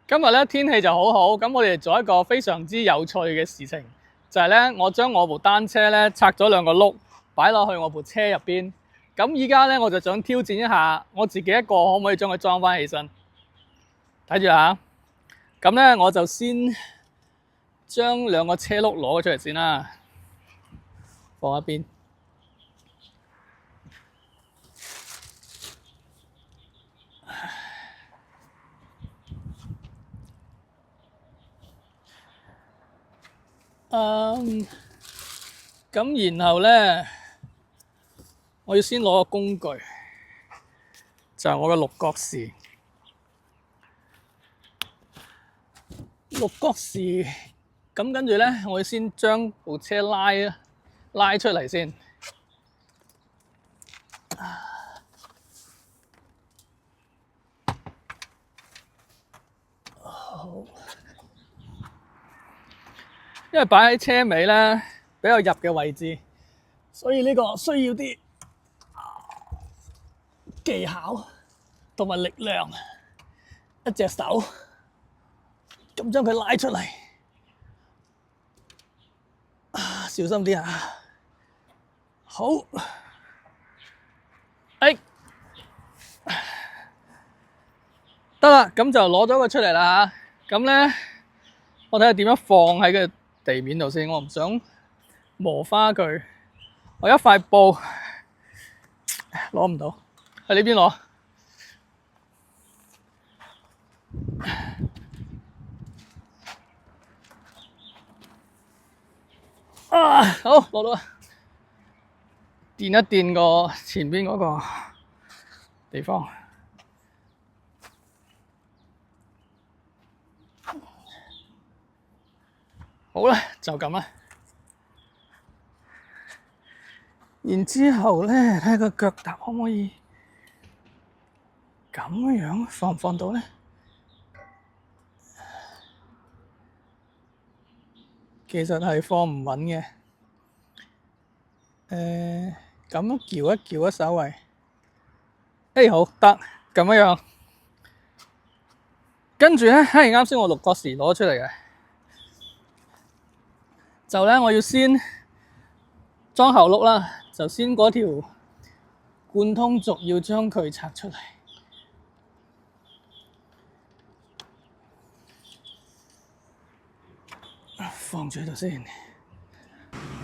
今日咧天氣就好好，咁我哋做一個非常之有趣嘅事情，就係咧我將我部單車咧拆咗兩個轆，擺落去我部車入邊。咁依家咧我就想挑戰一下我自己一個可唔可以將佢裝翻起身。睇住下，咁咧我就先將兩個車轆攞咗出嚟先啦，放一邊。咁然後咧，我要先攞個工具，就係我嘅六角匙。六角匙，咁跟住咧，我要先將部車拉出嚟先。好，因為擺喺車尾咧比較入嘅位置，所以呢個需要啲技巧同埋力量，一隻手咁將佢拉出嚟。小心啲啊！好，得啦，咁就攞咗佢出嚟啦嚇。咁咧，我睇下點樣放喺個地面度先。我唔想磨花佢。我一塊布攞唔到，喺呢邊攞。好，攞到啦。墊一墊個前邊嗰個地方。好啦，就咁啦。然之後咧，睇下個腳踏可唔可以咁樣放唔放到咧？其實係放唔穩嘅。咁樣撬一撬啊，稍微。好得咁樣。跟住咧，啱先我六角匙攞出嚟嘅，就咧我要先裝後轆啦，就先嗰條貫通軸要將佢拆出嚟。放住喺度先。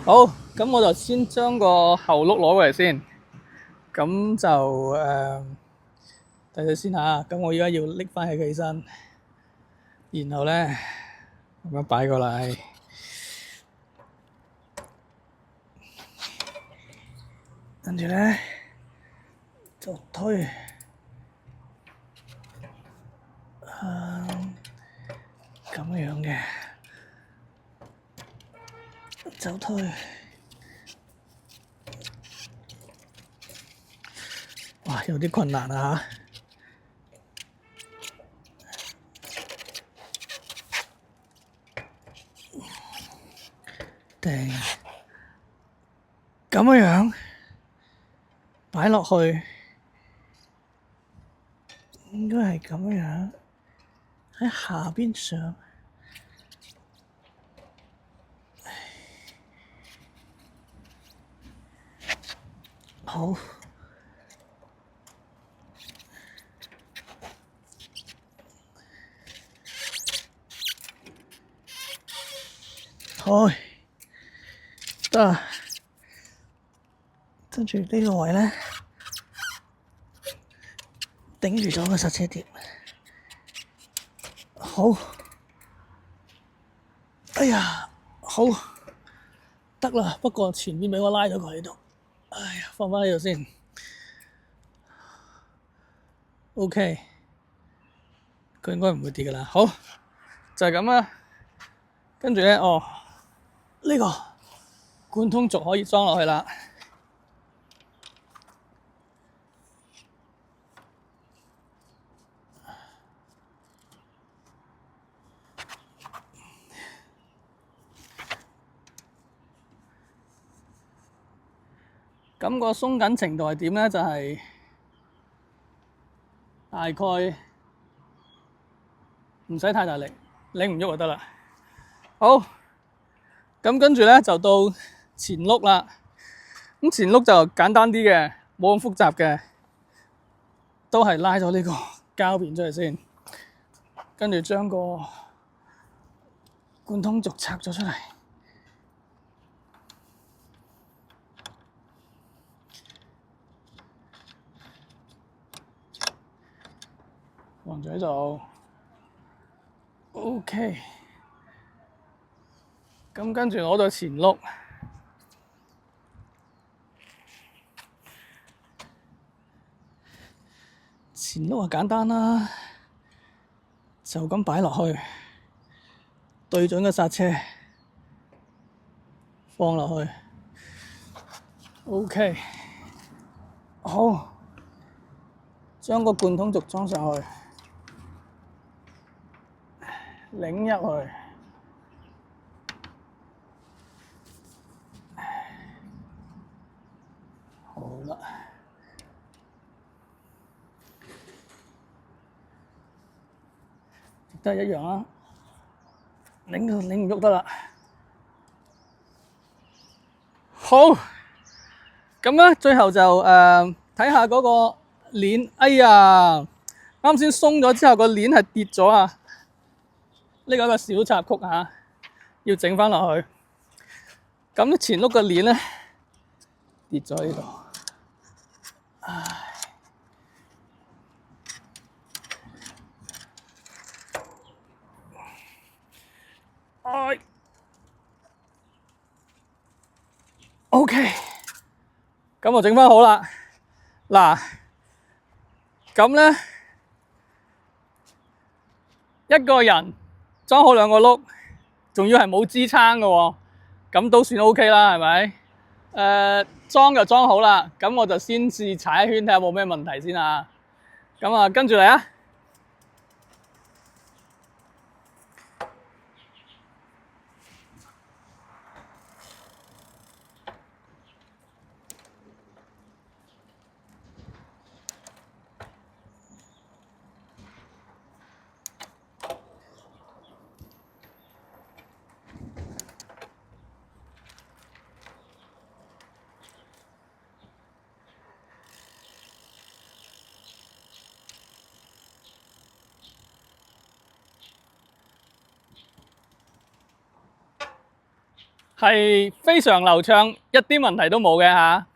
好，咁我就先將個後轆攞過嚟先。咁就睇睇先嚇。咁我而家要拎翻起佢起身，然後咧咁樣擺過嚟，跟住咧就推，咁樣嘅就推。哇，有啲困難啊定咁樣擺落去，應該係咁樣喺下邊上。好，開得，跟住呢個位咧頂住咗個剎車碟。好，哎呀，好得啦。不過前面俾我拉咗佢喺度，哎呀，放返喺度先。OK，佢應該唔會跌㗎啦。好，就係咁啦。跟住咧，呢個貫通軸可以裝落去啦。咁個鬆緊程度係點咧？就係大概唔使太大力，擰唔喐就得啦。好，咁跟住咧就到前轆啦。咁前轆就簡單啲嘅，冇咁複雜嘅，都係拉咗呢個膠片出嚟先，跟住將個貫通軸拆咗出嚟。放咗喺度 ，OK。咁跟住攞到前轆，前轆啊簡單啦，就咁擺落去，對準個剎車，放落去 ，OK。好，將個貫通軸裝上去。擰入去，好啦，都係一樣啦，擰唔喐得啦。好，咁咧最後就睇下嗰個鏈。哎呀，啱先鬆咗之後個鏈係跌咗啊！呢個係一個小插曲嚇，要整翻落去。咁前轆個鏈咧跌咗喺呢度，唉，OK，咁我整翻好啦。嗱，咁咧一個人裝好兩個轆，仲要係冇支撐嘅喎，咁都算 OK 啦，係咪？裝就裝好啦，咁我就先試踩一圈睇下有冇咩問題先啊。咁啊，跟住嚟啊！係非常流暢，一啲問題都冇嘅嚇。